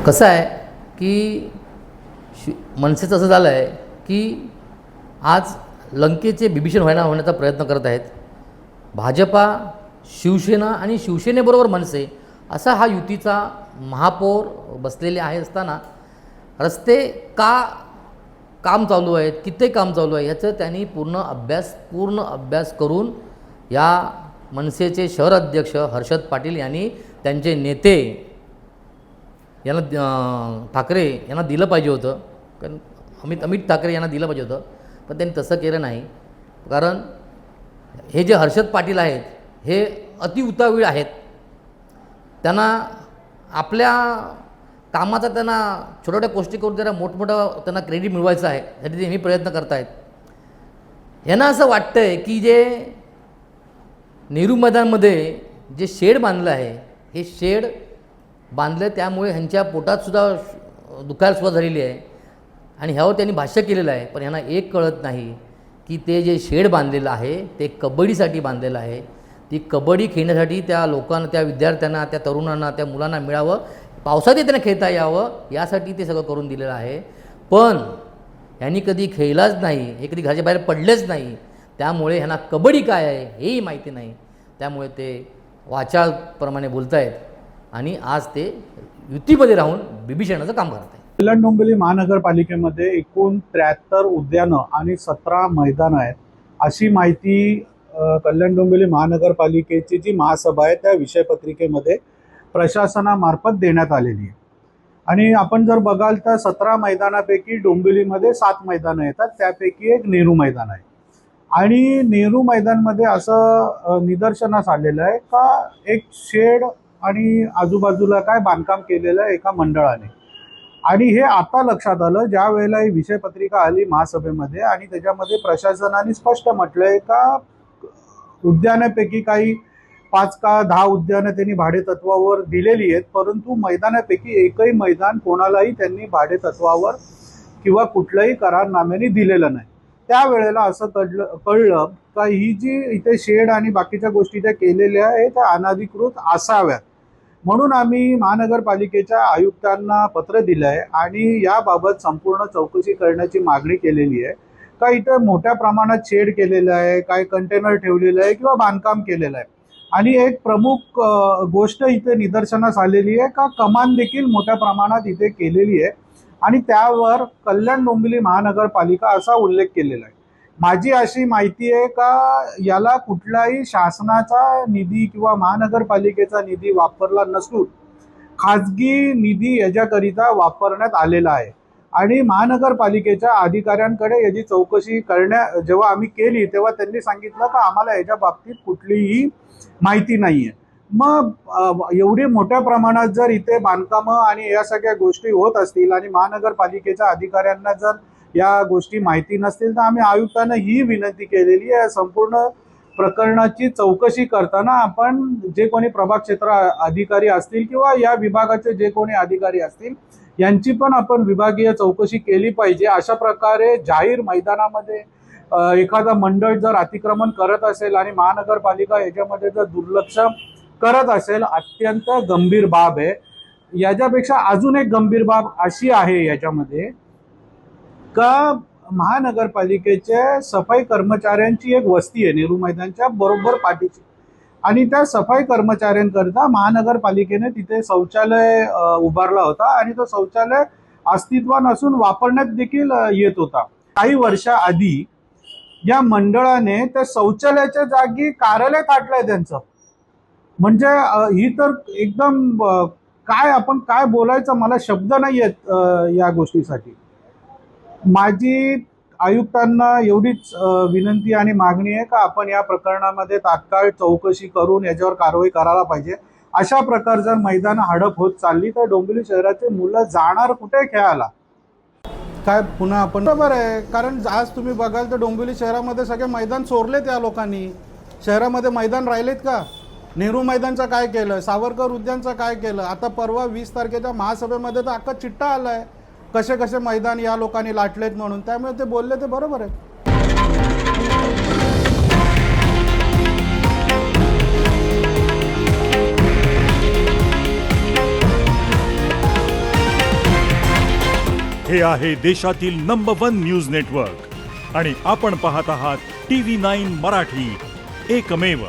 कसं आहे की मनसेचं असं झालं आहे की आज लंकेचे बिभीषण होण्याचा प्रयत्न करत आहेत. भाजपा, शिवसेना आणि शिवसेनेबरोबर मनसे असा हा युतीचा महापौर बसलेले आहे असताना रस्ते काम चालू आहेत, किती काम चालू आहे ह्याचं त्यांनी पूर्ण अभ्यास करून या मनसेचे शहर अध्यक्ष हर्षद पाटील यांनी त्यांचे नेते यांना ठाकरे यांना दिलं पाहिजे होतं. कारण अमित ठाकरे यांना दिलं पाहिजे होतं, पण त्यांनी तसं केलं नाही. कारण हे जे हर्षद पाटील आहेत हे अतिउतावीळ आहेत. त्यांना आपल्या कामाचा त्यांना छोट्या छोट्या गोष्टी करून त्यांना मोठमोठं त्यांना क्रेडिट मिळवायचं आहे, त्यासाठी ते नेहमी प्रयत्न करत आहेत. यांना असं वाटतं आहे की जे नेहरू मैदानमध्ये जे शेड बांधलं आहे हे शेड बांधलं त्यामुळे ह्यांच्या पोटातसुद्धा दुखायला सुरुवात झालेली आहे आणि ह्यावर त्यांनी भाष्य केलेलं आहे. पण ह्यांना एक कळत नाही की ते जे शेड बांधलेलं आहे ते कबड्डीसाठी बांधलेलं आहे. ती कबड्डी खेळण्यासाठी त्या लोकांना, त्या विद्यार्थ्यांना, त्या तरुणांना, त्या मुलांना मिळावं, पावसातही त्यांना खेळता यावं यासाठी ते सगळं करून दिलेलं आहे. पण ह्यांनी कधी खेळलाच नाही, हे कधी घराच्या बाहेर पडलेच नाही. त्यामुळे ह्यांना कबड्डी काय आहे हेही माहिती नाही. त्यामुळे ते वाचाळप्रमाणे बोलत आहेत आणि आज ते युतीमध्ये राहून बिभीषणाचं काम करत आहेत. कल्याण डोंबिवली महानगरपालिकेमध्ये एकूण 73 उद्यानं आणि 17 मैदानं आहेत अशी माहिती कल्याण डोंबिवली महानगरपालिकेची जी महासभा आहे त्या विषयपत्रिकेमध्ये प्रशासनामार्फत देण्यात आलेली आहे. आणि आपण जर बघाल तर 17 मैदानापैकी डोंबिवलीमध्ये 7 मैदानं येतात, त्यापैकी एक नेहरू मैदान आहे. आणि नेहरू मैदानमध्ये असं निदर्शनास आलेलं आहे का एक शेड आणि आजूबाजूला काय बांधकाम केलेलं आहे एका मंडळाने. आणि हे आता लक्षात आलं ज्या वेळेला ही विषयपत्रिका आली महासभेमध्ये आणि त्याच्यामध्ये प्रशासनाने स्पष्ट म्हटलंय का उद्यानापैकी काही 5 का 10 उद्यानं त्यांनी भाडेतत्वावर दिलेली आहेत, परंतु मैदानापैकी एकही मैदान कोणालाही त्यांनी भाडेतत्वावर किंवा कुठल्याही करारनाम्याने दिलेलं नाही. त्यावेळेला असं कळलं का ही जी इथे शेड आणि बाकीच्या गोष्टी ज्या केलेल्या आहेत त्या अनधिकृत असाव्यात. म्हणून आम्ही महानगरपालिकेच्या आयुक्तांना पत्र दिलं आहे आणि याबाबत संपूर्ण चौकशी करण्याची मागणी केलेली आहे. का इथं मोठ्या प्रमाणात शेड केलेलं आहे, काय कंटेनर ठेवलेलं आहे किंवा बांधकाम केलेलं आहे. आणि एक प्रमुख गोष्ट इथे निदर्शनास आलेली आहे का कमान देखील मोठ्या प्रमाणात इथे केलेली आहे आणि त्यावर कल्याण डोंबिवली महानगरपालिका असा उल्लेख केलेला आहे. माझी अशी माहिती आहे का याला कुठलाही शासनाचा निधी किंवा महानगरपालिकेचा निधी वापरला नसून खाजगी निधी याच्याकरिता वापरण्यात आलेला आहे. आणि महानगरपालिकेच्या अधिकाऱ्यांकडे याची चौकशी जेव्हा आम्ही केली तेव्हा त्यांनी सांगितलं का आम्हाला याच्या बाबतीत कुठलीही माहिती नाहीये. मग एवढी मोठ्या प्रमाणात जर इथे बांधकामं आणि या सगळ्या गोष्टी होत असतील आणि महानगरपालिकेच्या अधिकाऱ्यांना जर या गोष्टी माहिती नसतील तर आम्ही आयुक्तांना ही विनंती केलेली आहे संपूर्ण प्रकरणाची चौकशी करताना आपण जे कोणी प्रभाग क्षेत्र अधिकारी असतील किंवा या विभागाचे जे कोणी अधिकारी असतील यांची पण आपण विभागीय चौकशी केली पाहिजे. अशा प्रकारे जाहीर मैदानामध्ये एखादा मंडळ जर अतिक्रमण करत असेल आणि महानगरपालिका याच्यामध्ये जर दुर्लक्ष करत असेल अत्यंत गंभीर बाब आहे. याच्यापेक्षा अजून एक गंभीर बाब अशी आहे याच्यामध्ये का महानगरपालिकेच्या सफाई कर्मचाऱ्यांची एक वस्ती आहे नेहरू मैदानच्या बरोबर पाठीची आणि त्या सफाई कर्मचाऱ्यांकरता महानगरपालिकेने तिथे शौचालय उभारला होता आणि तो शौचालय अस्तित्वात नसून वापरण्यात देखील येत होता. काही वर्षाआधी या मंडळाने त्या शौचालयाच्या जागी कार्यालय काढलंय त्यांचं. म्हणजे ही तर एकदम आपण काय बोलायचं मला शब्द नाही आहेत या गोष्टीसाठी. माझी आयुक्तांना एवढीच विनंती आणि मागणी आहे का आपण या प्रकरणामध्ये तात्काळ चौकशी करून याच्यावर कारवाई करायला पाहिजे. अशा प्रकार जर मैदान हडप होत चालली तर डोंबिवली शहराचे मुलं जाणार कुठे खेळायला. काय पुन्हा आपण बरोबर आहे, कारण आज तुम्ही बघाल तर डोंबिवली शहरामध्ये सगळे मैदान चोरलेत या लोकांनी. शहरामध्ये मैदान राहिलेत का? नेहरू मैदानचं काय केलं, सावरकर उद्यानचं काय केलं. आता परवा 20 तारखेच्या महासभेमध्ये तर अख्खा चिट्टा आलाय कसे कसे मैदान या लोकांनी लाटलेत म्हणून. त्यामुळे ते बोलले ते बरोबर आहे. हे आहे देशातील नंबर 1 न्यूज नेटवर्क आणि आपण पाहत आहात TV9 मराठी, एकमेव.